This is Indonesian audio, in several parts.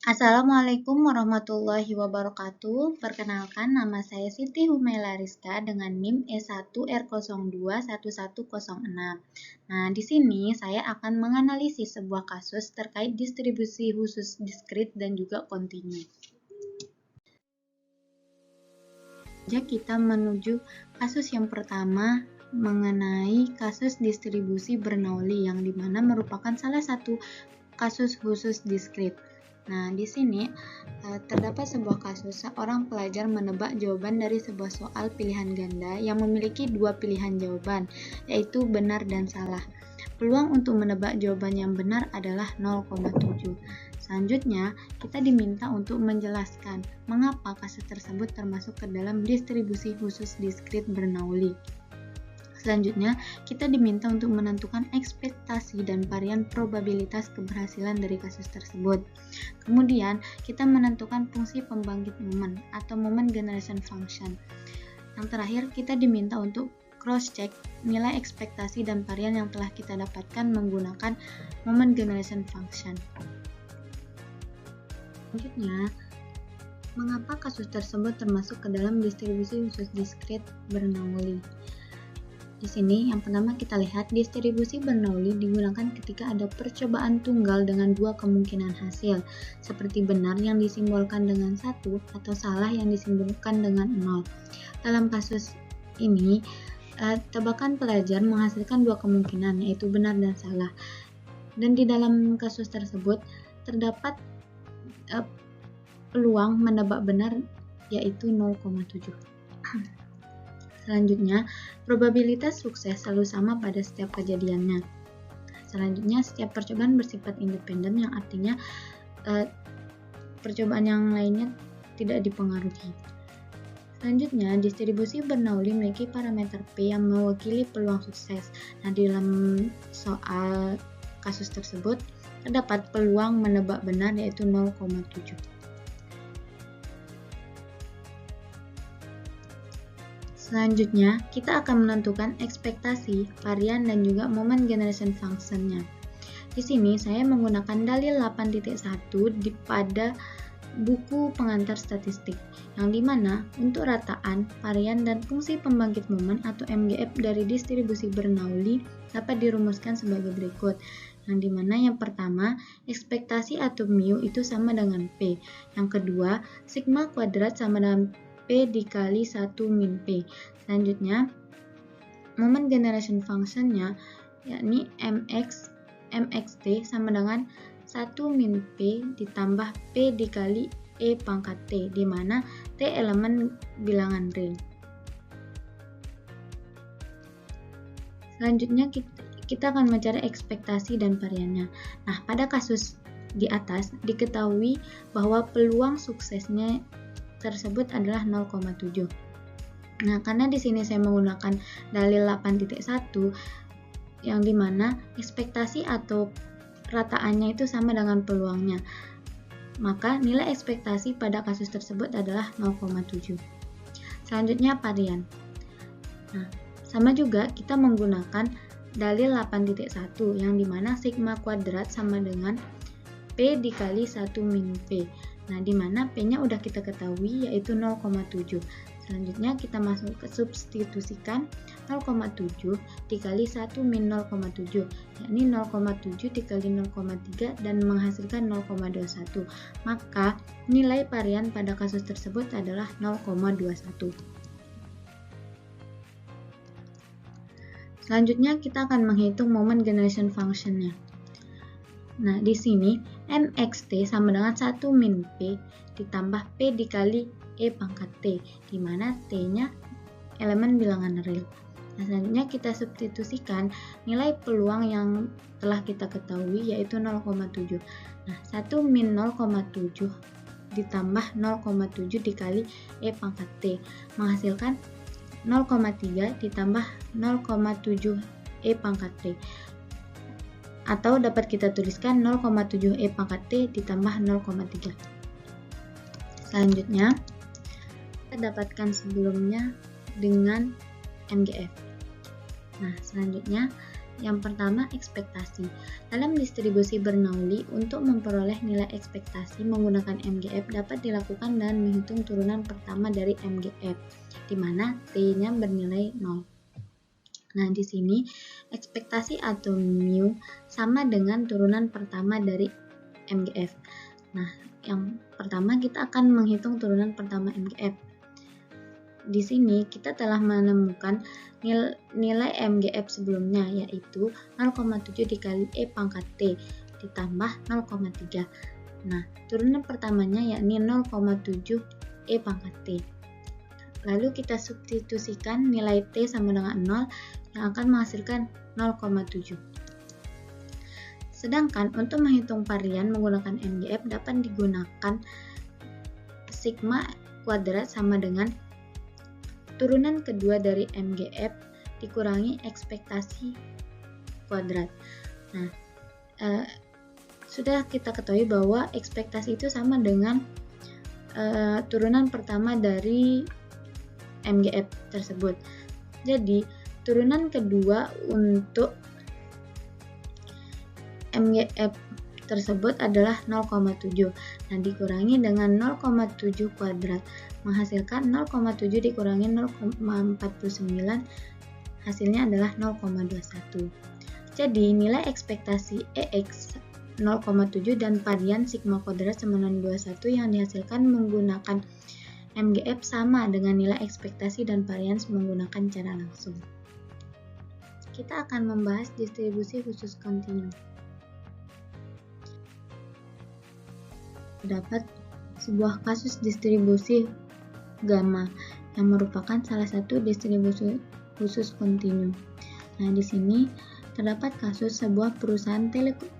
Assalamualaikum warahmatullahi wabarakatuh. Perkenalkan, nama saya Siti Humaila Rizka dengan NIM E1R021106. Nah, di sini saya akan menganalisis sebuah kasus terkait distribusi khusus diskrit dan juga kontinu. Kita menuju kasus yang pertama mengenai kasus distribusi Bernoulli yang dimana merupakan salah satu kasus khusus diskrit. Nah, di sini terdapat sebuah kasus seorang pelajar menebak jawaban dari sebuah soal pilihan ganda yang memiliki dua pilihan jawaban, yaitu benar dan salah. Peluang untuk menebak jawaban yang benar adalah 0,7. Selanjutnya, kita diminta untuk menjelaskan mengapa kasus tersebut termasuk ke dalam distribusi khusus diskrit Bernoulli. Selanjutnya, kita diminta untuk menentukan ekspektasi dan varian probabilitas keberhasilan dari kasus tersebut. Kemudian, kita menentukan fungsi pembangkit momen atau moment generation function. Yang terakhir, kita diminta untuk cross-check nilai ekspektasi dan varian yang telah kita dapatkan menggunakan moment generation function. Selanjutnya, mengapa kasus tersebut termasuk ke dalam distribusi khusus diskrit Bernoulli? Di sini, yang pertama kita lihat distribusi Bernoulli digunakan ketika ada percobaan tunggal dengan dua kemungkinan hasil, seperti benar yang disimbolkan dengan 1 atau salah yang disimbolkan dengan 0. Dalam kasus ini, tebakan pelajar menghasilkan dua kemungkinan, yaitu benar dan salah. Dan di dalam kasus tersebut, terdapat peluang menebak benar, yaitu 0,7. Selanjutnya, probabilitas sukses selalu sama pada setiap kejadiannya. Selanjutnya, setiap percobaan bersifat independen, yang artinya percobaan yang lainnya tidak dipengaruhi. Selanjutnya, distribusi Bernoulli memiliki parameter P yang mewakili peluang sukses. Nah, di dalam soal kasus tersebut, terdapat peluang menebak benar yaitu 0,7. Selanjutnya, kita akan menentukan ekspektasi, varian, dan juga moment generation function-nya. Di sini, saya menggunakan dalil 8.1 pada buku pengantar statistik, yang dimana untuk rataan, varian, dan fungsi pembangkit momen atau MGF dari distribusi Bernoulli dapat dirumuskan sebagai berikut. Yang dimana yang pertama, ekspektasi atau mu itu sama dengan P. Yang kedua, sigma kuadrat sama dengan P dikali 1 min P. Selanjutnya, moment generation function-nya yakni mxt sama dengan 1 min P ditambah P dikali E pangkat T, di mana T elemen bilangan real. Selanjutnya, kita akan mencari ekspektasi dan variannya. Nah, pada kasus di atas diketahui bahwa peluang suksesnya tersebut adalah 0,7. Nah, karena di sini saya menggunakan dalil 8.1 yang dimana ekspektasi atau rataannya itu sama dengan peluangnya, maka nilai ekspektasi pada kasus tersebut adalah 0,7. Selanjutnya, varian. Nah, sama juga kita menggunakan dalil 8.1 yang dimana sigma kuadrat sama dengan P dikali 1 min P. Nah, di mana P-nya udah kita ketahui yaitu 0,7. Selanjutnya kita masuk ke substitusikan 0,7 dikali 1 min 0,7, yakni 0,7 dikali 0,3 dan menghasilkan 0,21. Maka nilai varian pada kasus tersebut adalah 0,21. Selanjutnya kita akan menghitung moment generation function-nya. Nah, di sini mxt sama dengan 1 min P ditambah P dikali E pangkat T, di mana T-nya elemen bilangan real. Nah, selanjutnya kita substitusikan nilai peluang yang telah kita ketahui yaitu 0,7. Nah, 1 min 0,7 ditambah 0,7 dikali E pangkat T menghasilkan 0,3 ditambah 0,7 E pangkat T. Atau dapat kita tuliskan 0,7 E pangkat T ditambah 0,3. Selanjutnya, kita dapatkan sebelumnya dengan MGF. Nah, selanjutnya yang pertama, ekspektasi. Dalam distribusi Bernoulli, untuk memperoleh nilai ekspektasi menggunakan MGF dapat dilakukan dengan menghitung turunan pertama dari MGF, di mana T-nya bernilai 0. Nah, di sini ekspektasi atau mu sama dengan turunan pertama dari MGF. Nah, yang pertama kita akan menghitung turunan pertama MGF. Di sini kita telah menemukan nilai MGF sebelumnya, yaitu 0,7 dikali E pangkat T ditambah 0,3. Nah, turunan pertamanya yakni 0,7 E pangkat T. Lalu kita substitusikan nilai T sama dengan 0 yang akan menghasilkan 0,7. Sedangkan untuk menghitung varian menggunakan MGF dapat digunakan sigma kuadrat sama dengan turunan kedua dari MGF dikurangi ekspektasi kuadrat. Nah, sudah kita ketahui bahwa ekspektasi itu sama dengan turunan pertama dari MGF tersebut. Jadi, turunan kedua untuk MGF tersebut adalah 0,7. Nah, dikurangi dengan 0,7 kuadrat menghasilkan 0,7 dikurangi 0,49, hasilnya adalah 0,21. Jadi, nilai ekspektasi EX 0,7 dan varian sigma kuadrat sama dengan 21 yang dihasilkan menggunakan MGF sama dengan nilai ekspektasi dan varians menggunakan cara langsung. Kita akan membahas distribusi khusus kontinu. Terdapat sebuah kasus distribusi gamma yang merupakan salah satu distribusi khusus kontinu. Nah, di sini terdapat kasus sebuah perusahaan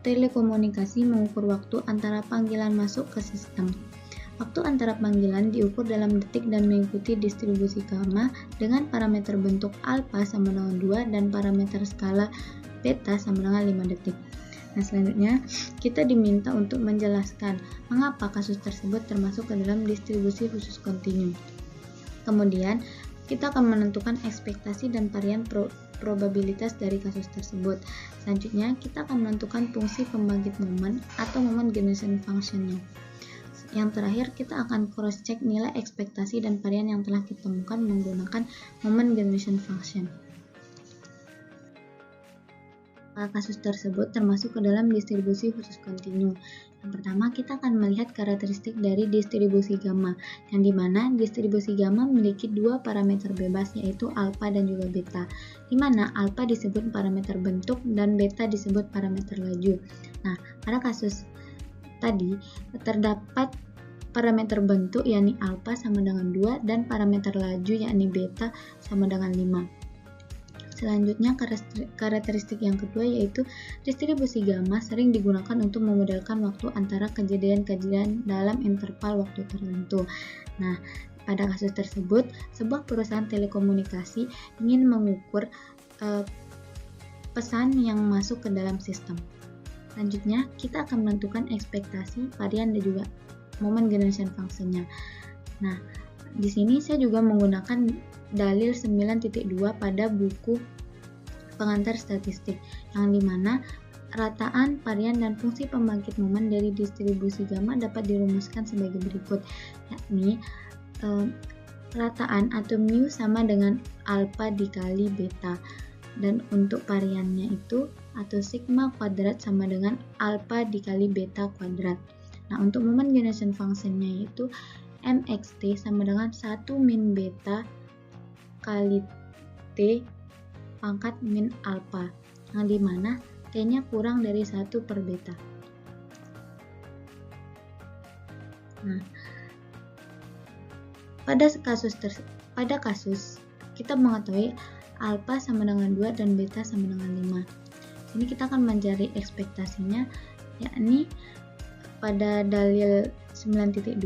telekomunikasi mengukur waktu antara panggilan masuk ke sistem. Waktu antara panggilan diukur dalam detik dan mengikuti distribusi gamma dengan parameter bentuk alfa sama dengan 2 dan parameter skala beta sama dengan 5 detik. Nah, selanjutnya kita diminta untuk menjelaskan mengapa kasus tersebut termasuk ke dalam distribusi khusus kontinu. Kemudian, kita akan menentukan ekspektasi dan varian probabilitas dari kasus tersebut. Selanjutnya, kita akan menentukan fungsi pembangkit momen atau moment generation function-nya. Yang terakhir, kita akan cross-check nilai ekspektasi dan varian yang telah kita temukan menggunakan moment generation function. Kasus tersebut termasuk ke dalam distribusi khusus kontinu. Yang pertama, kita akan melihat karakteristik dari distribusi gamma, yang dimana distribusi gamma memiliki dua parameter bebas, yaitu alfa dan juga beta, dimana alfa disebut parameter bentuk dan beta disebut parameter laju. Nah, pada kasus tadi terdapat parameter bentuk yakni alfa sama dengan 2 dan parameter laju yakni beta sama dengan 5. Selanjutnya, karakteristik yang kedua yaitu distribusi gamma sering digunakan untuk memodelkan waktu antara kejadian-kejadian dalam interval waktu tertentu. Nah, pada kasus tersebut, sebuah perusahaan telekomunikasi ingin mengukur pesan yang masuk ke dalam sistem. Selanjutnya, kita akan menentukan ekspektasi, varian, dan juga moment generation function-nya. Nah, di sini saya juga menggunakan dalil 9.2 pada buku pengantar statistik, yang dimana rataan, varian, dan fungsi pembangkit momen dari distribusi gamma dapat dirumuskan sebagai berikut, yakni rataan atau mu sama dengan alfa dikali beta, dan untuk variannya itu atau sigma kuadrat sama dengan alfa dikali beta kuadrat. Nah, untuk moment generation function-nya yaitu mxt sama dengan 1 min beta kali T pangkat min alpha, yang dimana T-nya kurang dari 1 per beta. Nah, pada kasus kita mengetahui alpha sama dengan 2 dan beta sama dengan 5. Ini kita akan mencari ekspektasinya, yakni pada dalil 9.2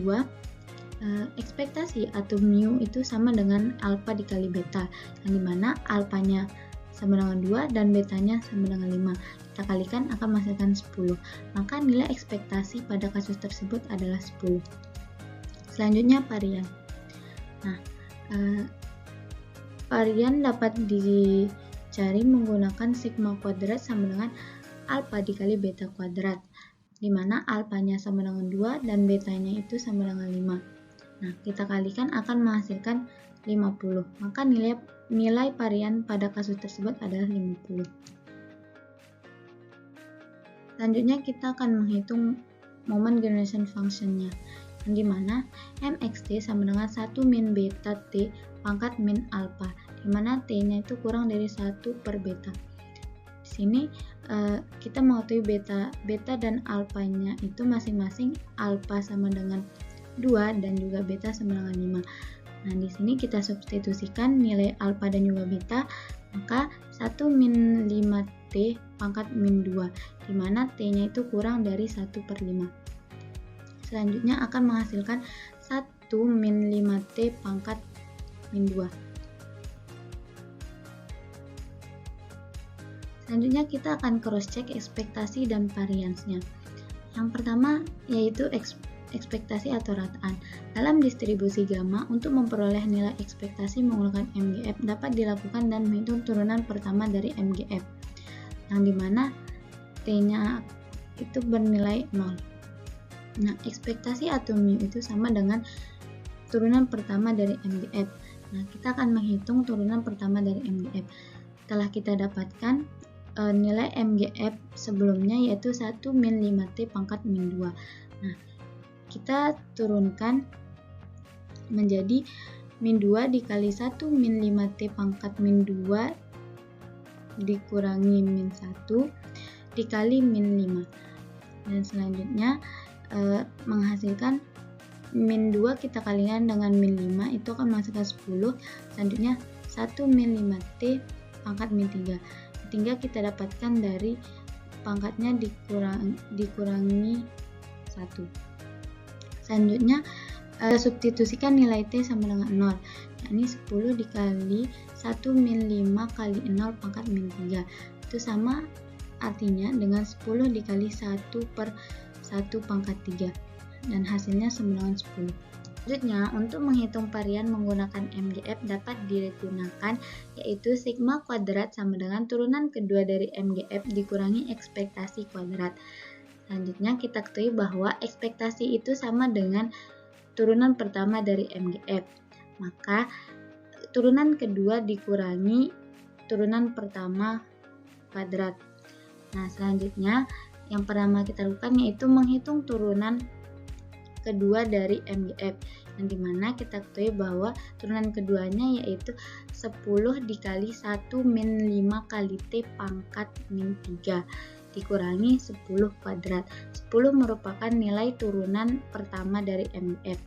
ekspektasi atau mu itu sama dengan alfa dikali beta, yang dimana alfanya sama dengan 2 dan betanya sama dengan 5. Kita kalikan akan menghasilkan 10. Maka nilai ekspektasi pada kasus tersebut adalah 10. Selanjutnya, varian. Nah, varian dapat cari menggunakan sigma kuadrat sama dengan alfa dikali beta kuadrat, di mana alfanya sama dengan 2 dan betanya itu sama dengan 5. Nah, kita kalikan akan menghasilkan 50. Maka nilai varian pada kasus tersebut adalah 50. Selanjutnya kita akan menghitung moment generation function-nya, yang dimana mxt sama dengan 1 min beta t pangkat min alpha, dimana t-nya itu kurang dari 1 per beta. Di sini kita mengetahui beta dan alfanya itu masing-masing alpha sama dengan 2 dan juga beta sama dengan 5. Nah, di sini kita substitusikan nilai alpha dan juga beta, maka 1 min 5t pangkat min 2, di mana t-nya itu kurang dari 1 per 5. Selanjutnya akan menghasilkan 1 min 5t pangkat min 2. Selanjutnya kita akan cross check ekspektasi dan variansnya. Yang pertama yaitu ekspektasi atau rataan. Dalam distribusi gamma, untuk memperoleh nilai ekspektasi menggunakan MGF dapat dilakukan dan menghitung turunan pertama dari MGF, yang dimana T-nya itu bernilai 0. Nah, ekspektasi atau mu itu sama dengan turunan pertama dari MGF. Nah, kita akan menghitung turunan pertama dari MGF. Setelah kita dapatkan nilai MGF sebelumnya yaitu 1 min 5t pangkat min 2. Nah, kita turunkan menjadi min 2 dikali 1 min 5t pangkat min 2 dikurangi min 1 dikali min 5. Dan selanjutnya menghasilkan min 2 kita kalikan dengan min 5 itu akan menghasilkan 10. Selanjutnya 1 min 5t pangkat min 3. Tinggal kita dapatkan dari pangkatnya dikurangi 1. Selanjutnya substitusikan nilai t sama dengan 0, yakni 10 dikali 1 min 5 kali 0 pangkat min 3. Itu sama artinya dengan 10 dikali 1 per 1 pangkat 3, dan hasilnya sama dengan 10. Selanjutnya, untuk menghitung varian menggunakan MGF dapat digunakan yaitu sigma kuadrat sama dengan turunan kedua dari MGF dikurangi ekspektasi kuadrat. Selanjutnya kita ketahui bahwa ekspektasi itu sama dengan turunan pertama dari MGF. Maka turunan kedua dikurangi turunan pertama kuadrat. Nah, selanjutnya yang pertama kita lakukan yaitu menghitung turunan kedua dari MGF, yang dimana kita ketahui bahwa turunan keduanya yaitu 10 dikali 1 min 5 kali t pangkat min 3 dikurangi 10 kuadrat. 10 merupakan nilai turunan pertama dari MGF.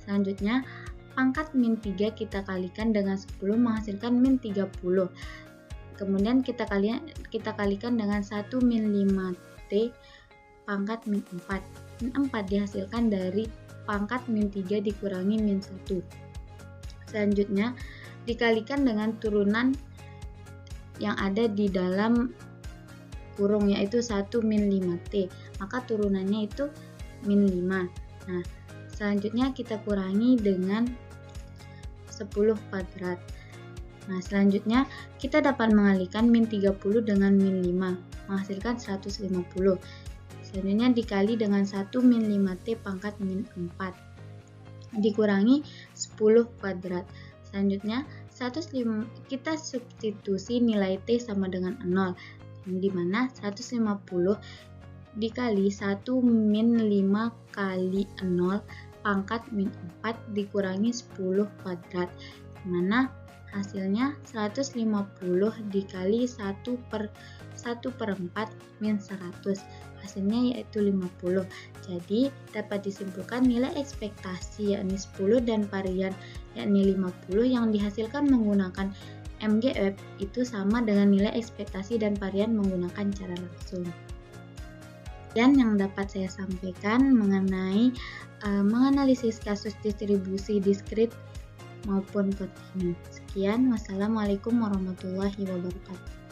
Selanjutnya pangkat min 3 kita kalikan dengan 10 menghasilkan min 30. Kemudian kita kalikan dengan 1 min 5t pangkat min 4. Min 4 dihasilkan dari pangkat min 3 dikurangi min 1. Selanjutnya dikalikan dengan turunan yang ada di dalam kurung yaitu 1 min 5t, maka turunannya itu min 5. Nah, selanjutnya kita kurangi dengan 10 kuadrat. Nah, selanjutnya kita dapat mengalihkan min 30 dengan min 5 menghasilkan 150. Selanjutnya dikali dengan 1 min 5t pangkat min 4 dikurangi 10 kuadrat. Selanjutnya kita substitusi nilai t sama dengan 0, yang dimana 150 dikali 1 min 5 kali 0 pangkat min 4 dikurangi 10 kuadrat, dimana hasilnya 150 dikali 1 per 4 min 100, hasilnya yaitu 50. Jadi dapat disimpulkan nilai ekspektasi yakni 10 dan varian yakni 50 yang dihasilkan menggunakan MGF itu sama dengan nilai ekspektasi dan varian menggunakan cara langsung. Dan yang dapat saya sampaikan mengenai menganalisis kasus distribusi diskrit maupun kontinu. Sekian, wassalamualaikum warahmatullahi wabarakatuh.